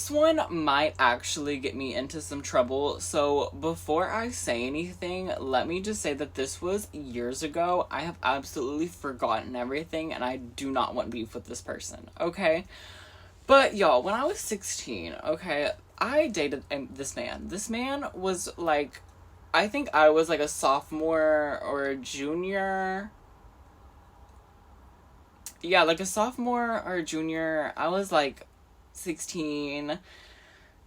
this one might actually get me into some trouble. So before I say anything, let me just say that this was years ago. I have absolutely forgotten everything and I do not want beef with this person, okay? But y'all, when I was 16, okay, I dated this man. This man was like, I think I was like a sophomore or a junior. Yeah, like a sophomore or a junior. I was like 16.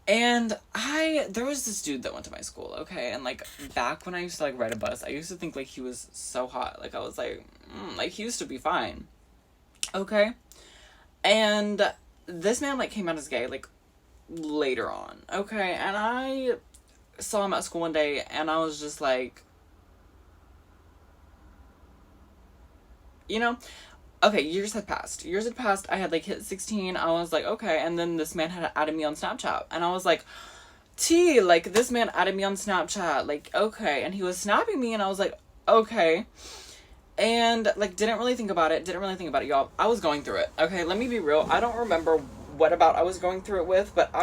And there was this dude that went to my school, okay? And like back when I used to like ride a bus, I used to think like he was so hot. Like I was like, like he used to be fine. Okay? And this man like came out as gay like later on, okay? And I saw him at school one day and I was just like, you know, okay, years had passed. Years had passed. I had like hit 16. I was like, okay. And then this man had added me on Snapchat. And I was like, like this man added me on Snapchat. Like, okay. And he was snapping me and I was like, okay. And like, didn't really think about it. Y'all. I was going through it. Okay, let me be real. I don't remember what about I was going through it with, but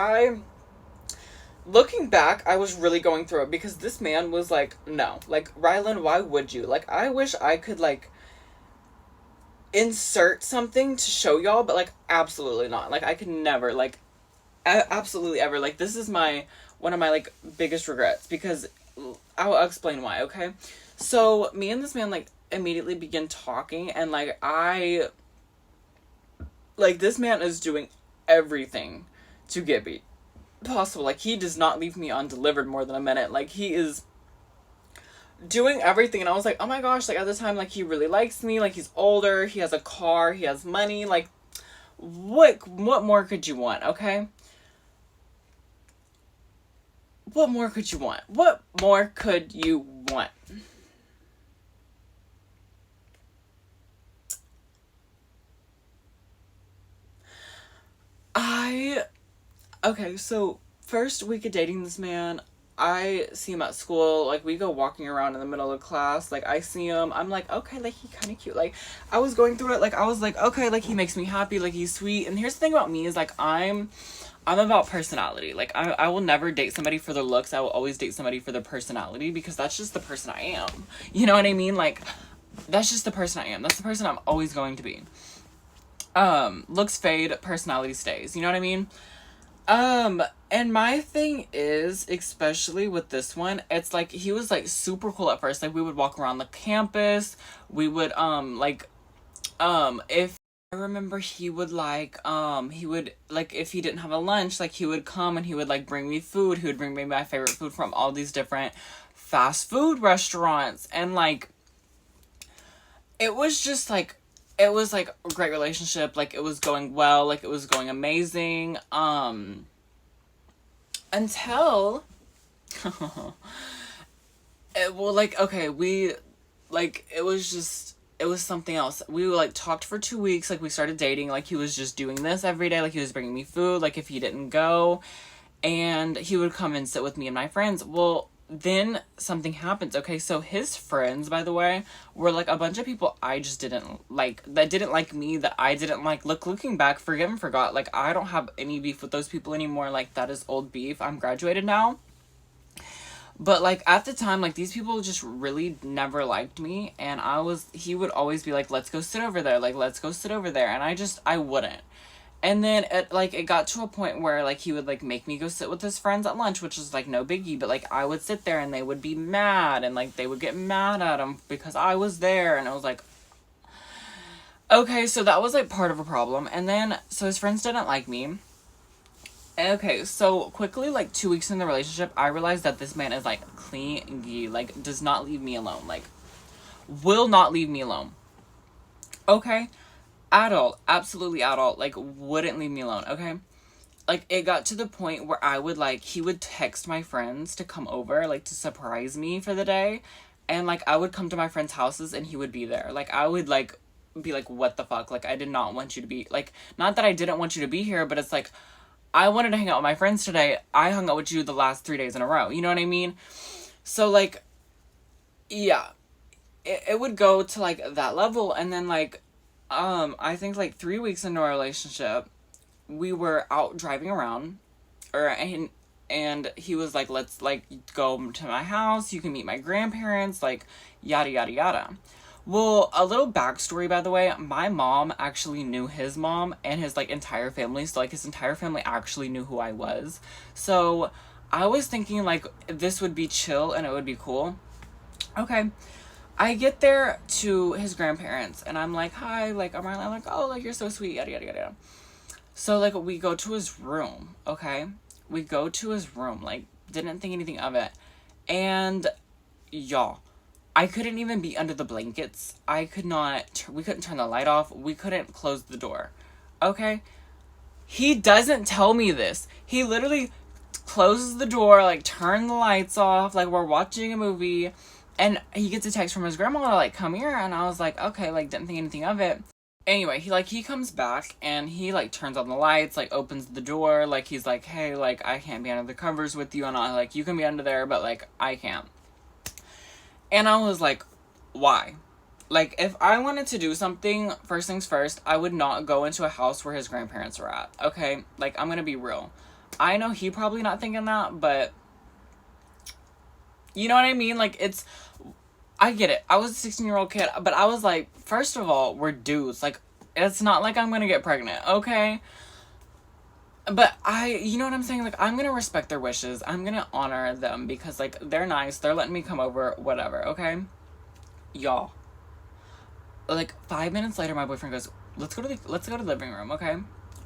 looking back, I was really going through it because this man was like, no. Like, Rylan, why would you? Like, I wish I could like insert something to show y'all, but like absolutely not. Like I could never like absolutely ever. Like this is one of my like biggest regrets because I'll explain why, okay? So me and this man like immediately begin talking and like this man is doing everything to get me possible. Like he does not leave me undelivered more than a minute. Like he is doing everything and I was like, oh my gosh, like at the time like he really likes me, like he's older, he has a car, he has money, like what more could you want, okay? What more could you want? What more could you want? Okay, so first week of dating this man, I see him at school, like, we go walking around in the middle of class, like, I see him, I'm like, okay, like, he kind of cute, like, I was going through it, like, I was like, okay, like, he makes me happy, like, he's sweet, and here's the thing about me, is, like, I'm about personality, like, I will never date somebody for their looks, I will always date somebody for their personality, because that's just the person I am, you know what I mean, like, that's just the person I am, that's the person I'm always going to be. Looks fade, personality stays, you know what I mean? And my thing is, especially with this one, it's like, he was, like, super cool at first. Like, we would walk around the campus. We would, if I remember, he would, like, if he didn't have a lunch, like, he would come and he would, like, bring me food. He would bring me my favorite food from all these different fast food restaurants. And, like, it was just, like, it was, like, a great relationship. Like, it was going well. Like, it was going amazing. Until... it was something else. We, like, talked for 2 weeks. Like, we started dating. Like, he was just doing this every day. Like, he was bringing me food. Like, if he didn't go. And he would come and sit with me and my friends. Well... then something happens. Okay, so his friends, by the way, were like a bunch of people I just didn't like, that didn't like me, that I didn't like. Looking back, forgive and forgot, like, I don't have any beef with those people anymore. Like, that is old beef. I'm graduated now. But, like, at the time, like, these people just really never liked me. And he would always be like, let's go sit over there. Like, let's go sit over there. And I wouldn't. And then it got to a point where, like, he would, like, make me go sit with his friends at lunch, which was, like, no biggie. But, like, I would sit there and they would be mad. And, like, they would get mad at him because I was there. And I was like, okay, so that was, like, part of a problem. And then, so his friends didn't like me. Okay, so quickly, like, 2 weeks in the relationship, I realized that this man is, like, clingy. Like, does not leave me alone. Like, will not leave me alone. Okay? At all, absolutely at all, like, wouldn't leave me alone, okay? Like, it got to the point where he would text my friends to come over, like, to surprise me for the day, and, like, I would come to my friends' houses, and he would be there, like, I would, like, be like, what the fuck, like, I did not want you to be, like, not that I didn't want you to be here, but it's like, I wanted to hang out with my friends today, I hung out with you the last 3 days in a row, you know what I mean? So, like, yeah, it would go to, like, that level, and then, like, I think, like, 3 weeks into our relationship, we were out driving around, And he was like, let's like go to my house, you can meet my grandparents, like yada yada yada. Well, a little backstory, by the way, my mom actually knew his mom and his like entire family, so like his entire family actually knew who I was. So I was thinking like this would be chill and it would be cool. Okay, I get there to his grandparents and I'm like, hi, like I'm like, oh, like you're so sweet, yada yada yada. So, like, we go to his room, okay? We go to his room, like, didn't think anything of it. And, y'all, I couldn't even be under the blankets. We couldn't turn the light off. We couldn't close the door, okay? He doesn't tell me this. He literally closes the door, like, turn the lights off, like, we're watching a movie. And he gets a text from his grandma to, like, come here. And I was like, okay, like, didn't think anything of it. Anyway, he comes back and he like turns on the lights, like opens the door, like he's like, hey, like I can't be under the covers with you, and I like you can be under there, but like I can't. And I was like, why? Like if I wanted to do something, first things first, I would not go into a house where his grandparents were at. Okay, like I'm gonna be real. I know he probably not thinking that, but you know what I mean. Like I get it. I was a 16-year-old kid, but I was like, first of all, we're dudes. Like, it's not like I'm gonna get pregnant, okay? But you know what I'm saying? Like, I'm gonna respect their wishes. I'm gonna honor them because, like, they're nice. They're letting me come over, whatever, okay? Y'all. Like, 5 minutes later, my boyfriend goes, let's go to the living room, okay?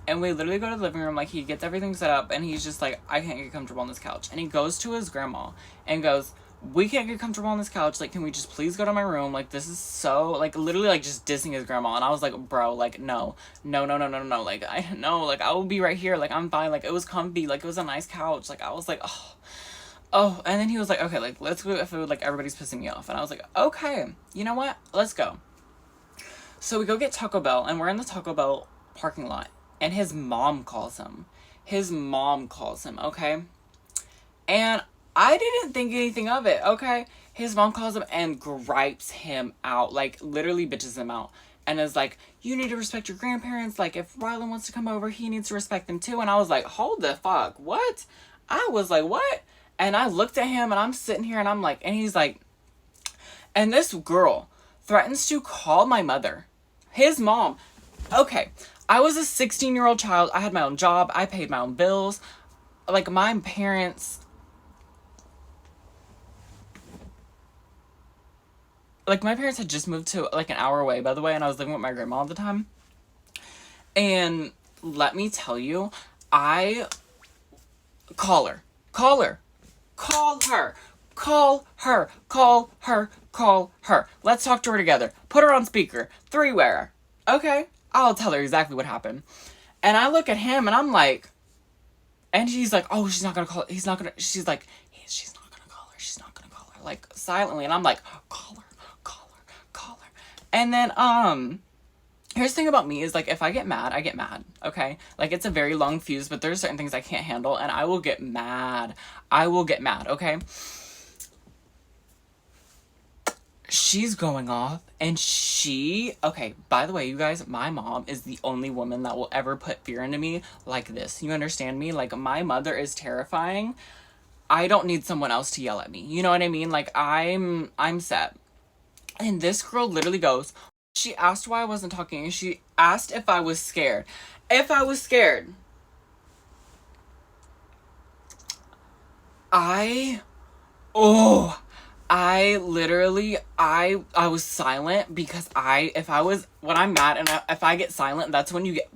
And we literally go to the living room, like, he gets everything set up, and he's just like, I can't get comfortable on this couch. And he goes to his grandma and goes, we can't get comfortable on this couch, like, can we just please go to my room, like, this is so, like, literally, like, just dissing his grandma, and I was like, bro, like, no, like, I will be right here, like, I'm fine, like, it was comfy, like, it was a nice couch, like, I was like, oh, and then he was like, okay, like, let's go get food, like, everybody's pissing me off, and I was like, okay, you know what, let's go. So we go get Taco Bell, and we're in the Taco Bell parking lot, and his mom calls him, okay, and I didn't think anything of it, okay? His mom calls him and gripes him out, like, literally bitches him out. And is like, you need to respect your grandparents. Like, if Rylan wants to come over, he needs to respect them too. And I was like, hold the fuck, what? I was like, what? And I looked at him and I'm sitting here and I'm like, and he's like, and this girl threatens to call my mother. His mom. Okay, I was a 16-year-old child. I had my own job. I paid my own bills. Like, my parents... Like, my parents had just moved to, like, an hour away, by the way, and I was living with my grandma at the time. And let me tell you, I... Call her. Let's talk to her together. Put her on speaker. Three-way. Okay, I'll tell her exactly what happened. And I look at him, and I'm like... And she's like, oh, she's not gonna call... She's not gonna call her. Like, silently. And I'm like, call her. And then, here's the thing about me is, like, if I get mad, I get mad, okay? Like, it's a very long fuse, but there's certain things I can't handle, and I will get mad. Okay? She's going off, and okay, by the way, you guys, my mom is the only woman that will ever put fear into me like this. You understand me? Like, my mother is terrifying. I don't need someone else to yell at me. You know what I mean? Like, I'm set. And this girl literally goes, she asked why I wasn't talking, and she asked if I was scared. I was silent because when I'm mad and if I get silent, that's when you get,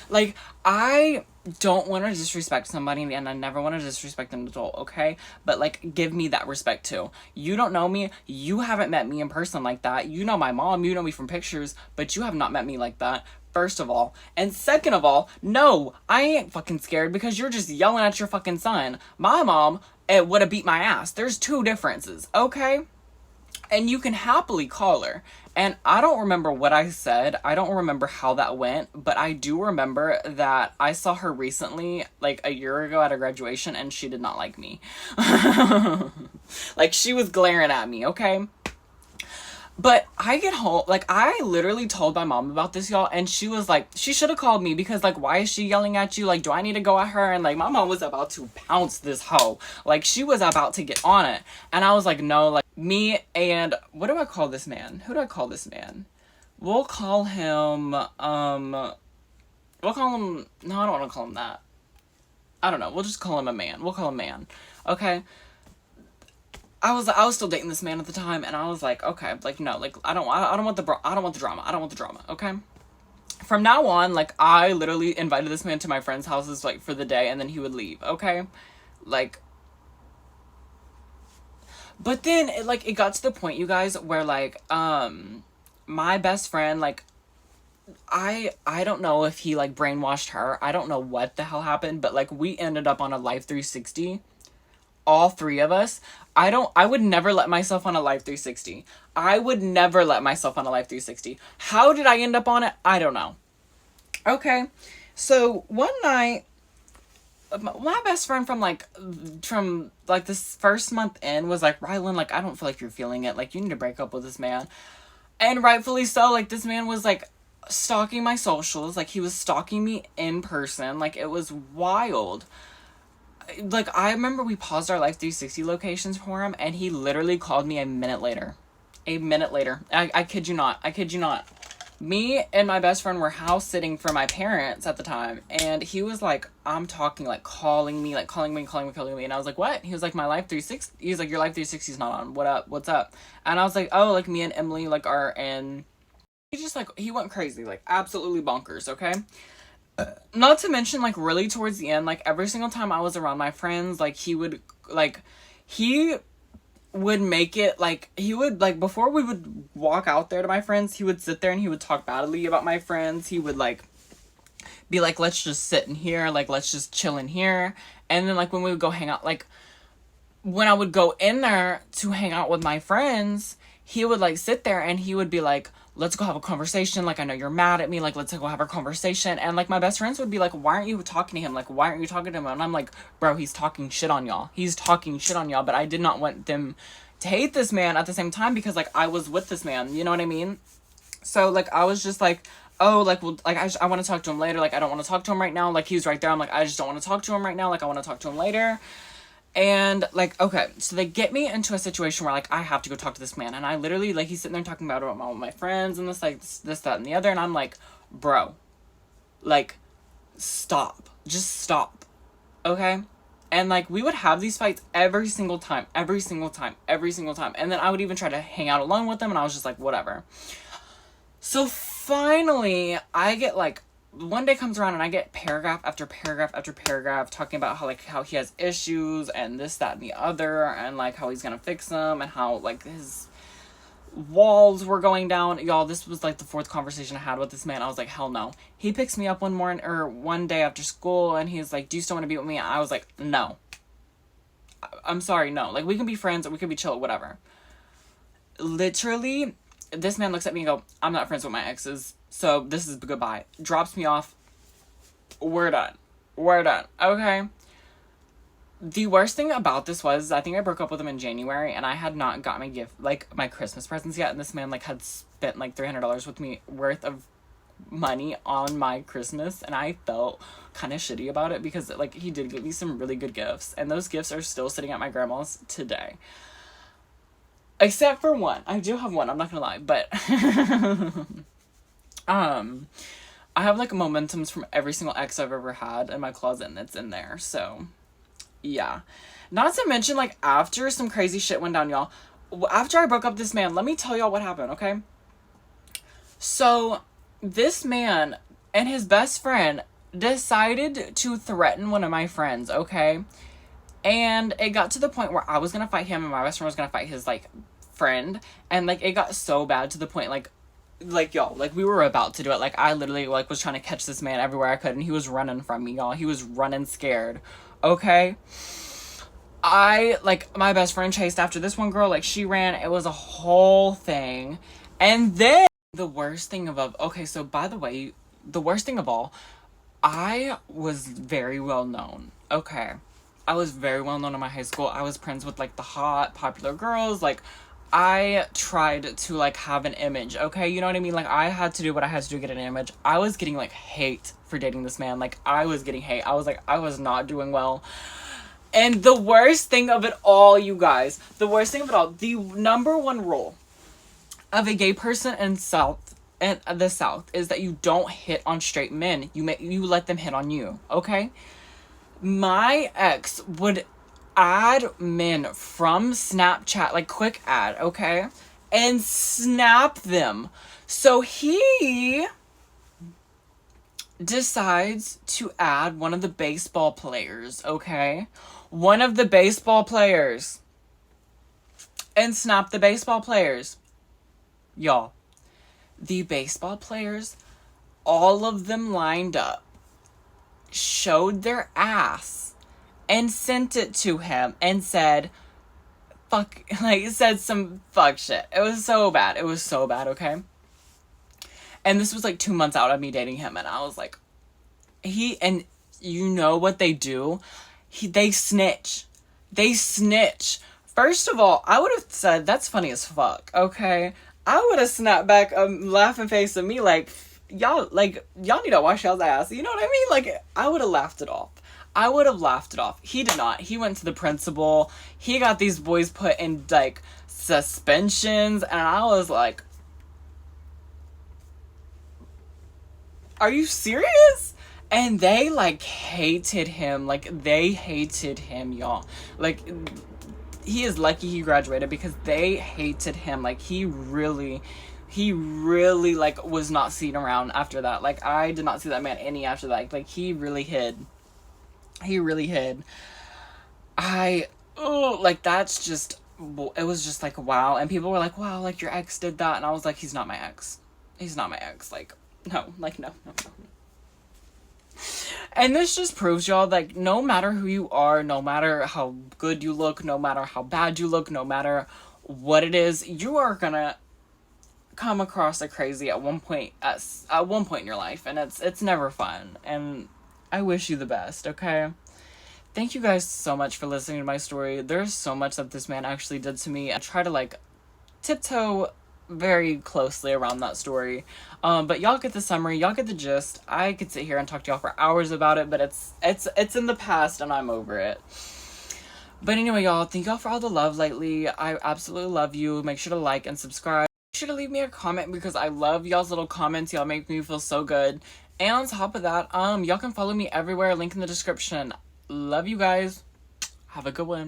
like, I don't want to disrespect somebody, and I never want to disrespect an adult, okay? But, like, give me that respect, too. You don't know me. You haven't met me in person like that. You know my mom. You know me from pictures, but you have not met me like that, first of all. And second of all, no, I ain't fucking scared because you're just yelling at your fucking son. My mom, it would have beat my ass. There's two differences, okay? And you can happily call her. And I don't remember what I said. I don't remember how that went. But I do remember that I saw her recently, like a year ago at a graduation, and she did not like me. Like, she was glaring at me, okay? But I get home, like, I literally told my mom about this, y'all, and she was like, she should have called me, because, like, why is she yelling at you? Like, do I need to go at her? And, like, my mom was about to pounce this hoe. Like, she was about to get on it. And I was like, no, like, me and, what do I call this man? Who do I call this man? We'll call him, no, I don't want to call him that. I don't know, we'll just call him a man. We'll call him man. Okay? I was still dating this man at the time, and I was like, okay, like, no, like, I don't want the drama. I don't want the drama. Okay. From now on, like, I literally invited this man to my friends' houses, like, for the day, and then he would leave. Okay. Like, but then it got to the point, you guys, where, like, my best friend, like, I don't know if he, like, brainwashed her. I don't know what the hell happened, but, like, we ended up on a Life 360, all three of us. I would never let myself on a Life 360. I would never let myself on a Life 360. How did I end up on it? I don't know. Okay. So one night, my best friend from this first month in was like, Rylan, like, I don't feel like you're feeling it. Like, you need to break up with this man. And rightfully so. Like, this man was, like, stalking my socials. Like, he was stalking me in person. Like, it was wild. Like, I remember we paused our Life 360 locations for him, and he literally called me a minute later. A minute later. I kid you not. I kid you not. Me and my best friend were house sitting for my parents at the time, and he was like, I'm talking, like, calling me. And I was like, what? He was like, my Life 360. He was like, your Life 360 is not on. What up? What's up? And I was like, oh, like, me and Emily, like, are in. He just, like, he went crazy. Like, absolutely bonkers, okay? Not to mention, like, really towards the end, like, every single time I was around my friends, like, he would make it, like, he would, like, before we would walk out there to my friends, he would sit there and he would talk badly about my friends. He would, like, be like, let's just sit in here, like, let's just chill in here. And then, like, when we would go hang out, like, when I would go in there to hang out with my friends, he would, like, sit there and he would be like, let's go have a conversation. Like, I know you're mad at me. Like, let's go have a conversation. And, like, my best friends would be like, why aren't you talking to him? Like, why aren't you talking to him? And I'm like, bro, he's talking shit on y'all. He's talking shit on y'all. But I did not want them to hate this man at the same time, because, like, I was with this man. You know what I mean? So, like, I was just like, oh, like, well, like, I want to talk to him later. Like, I don't want to talk to him right now. Like, he was right there. I'm like, I just don't want to talk to him right now. Like, I want to talk to him later. And, like, okay, so they get me into a situation where, like, I have to go talk to this man. And I literally, like, he's sitting there talking about my friends and this, like, this, that, and the other. And I'm like, bro, like, stop. Just stop. Okay? And, like, we would have these fights every single time. And then I would even try to hang out alone with them. And I was just like, whatever. So, finally, I get, like, one day comes around and I get paragraph after paragraph after paragraph talking about how he has issues and this, that, and the other, and, like, how he's gonna fix them, and how, like, his walls were going down. Y'all, this was, like, the fourth conversation I had with this man. I was like, hell no. He picks me up one day after school, and he's like, do you still want to be with me? I was like, no. I'm sorry, no. Like, we can be friends, or we can be chill, whatever. Literally, this man looks at me and go, I'm not friends with my exes, so this is goodbye. Drops me off. We're done. Okay? The worst thing about this was, I think I broke up with him in January, and I had not got my gift, like, my Christmas presents yet, and this man, like, had spent, like, $300 with me worth of money on my Christmas, and I felt kind of shitty about it, because, like, he did give me some really good gifts, and those gifts are still sitting at my grandma's today. Except for one. I do have one, I'm not gonna lie, but I have, like, momentums from every single ex I've ever had in my closet, and it's in there, so, yeah. Not to mention, like, after some crazy shit went down, y'all, after I broke up this man, let me tell y'all what happened, okay? So, this man and his best friend decided to threaten one of my friends, okay? And it got to the point where I was gonna fight him, and my best friend was gonna fight his, like, friend, and, like, it got so bad to the point, like, y'all, like, we were about to do it. Like, I literally, like, was trying to catch this man everywhere I could, and he was running from me, y'all. He was running scared, okay? My best friend chased after this one girl, like, she ran. It was a whole thing. And then, the worst thing of all, okay, so, by the way, the worst thing of all, I was very well known, okay? I was very well known in my high school. I was friends with, like, the hot, popular girls, like, I tried to, like, have an image, okay? You know what I mean? Like, I had to do what I had to do to get an image. I was getting, like, hate for dating this man. Like, I was getting hate. I was, like, I was not doing well. And the worst thing of it all, you guys, the worst thing of it all, the number one rule of a gay person in the South is that you don't hit on straight men. You let them hit on you, okay? My ex would add men from Snapchat, like quick add, okay? And snap them. So he decides to add one of the baseball players, okay? One of the baseball players. And snap the baseball players. Y'all, the baseball players, all of them lined up, showed their ass, and sent it to him and said, fuck, like, said some fuck shit. It was so bad. It was so bad, okay? And this was like 2 months out of me dating him, and I was like, and you know what they do? They snitch. They snitch. First of all, I would have said, that's funny as fuck, okay? I would have snapped back a laughing face at me like, y'all need to wash y'all's ass. You know what I mean? Like, I would have laughed it off. I would have laughed it off. He did not. He went to the principal. He got these boys put in, like, suspensions, and I was like, are you serious? And they, like, hated him. Like, they hated him, y'all. Like, he is lucky he graduated because they hated him. Like, he really, like, was not seen around after that. Like, I did not see that man any after that. Like, he really hid. He really hid. Like, that's just, it was just like, wow. And people were like, wow, like, your ex did that. And I was like, he's not my ex. He's not my ex. Like, no. Like, no. And this just proves, y'all, like, no matter who you are, no matter how good you look, no matter how bad you look, no matter what it is, you are gonna come across a crazy at one point in your life, and it's never fun. And I wish you the best, okay? Thank you guys so much for listening to my story. There's so much that this man actually did to me. I try to, like, tiptoe very closely around that story. But y'all get the summary, y'all get the gist. I could sit here and talk to y'all for hours about it, but it's in the past and I'm over it. But anyway, y'all, thank y'all for all the love lately. I absolutely love you. Make sure to like and subscribe. Make sure to leave me a comment because I love y'all's little comments. Y'all make me feel so good. And on top of that, y'all can follow me everywhere. Link in the description. Love you guys. Have a good one.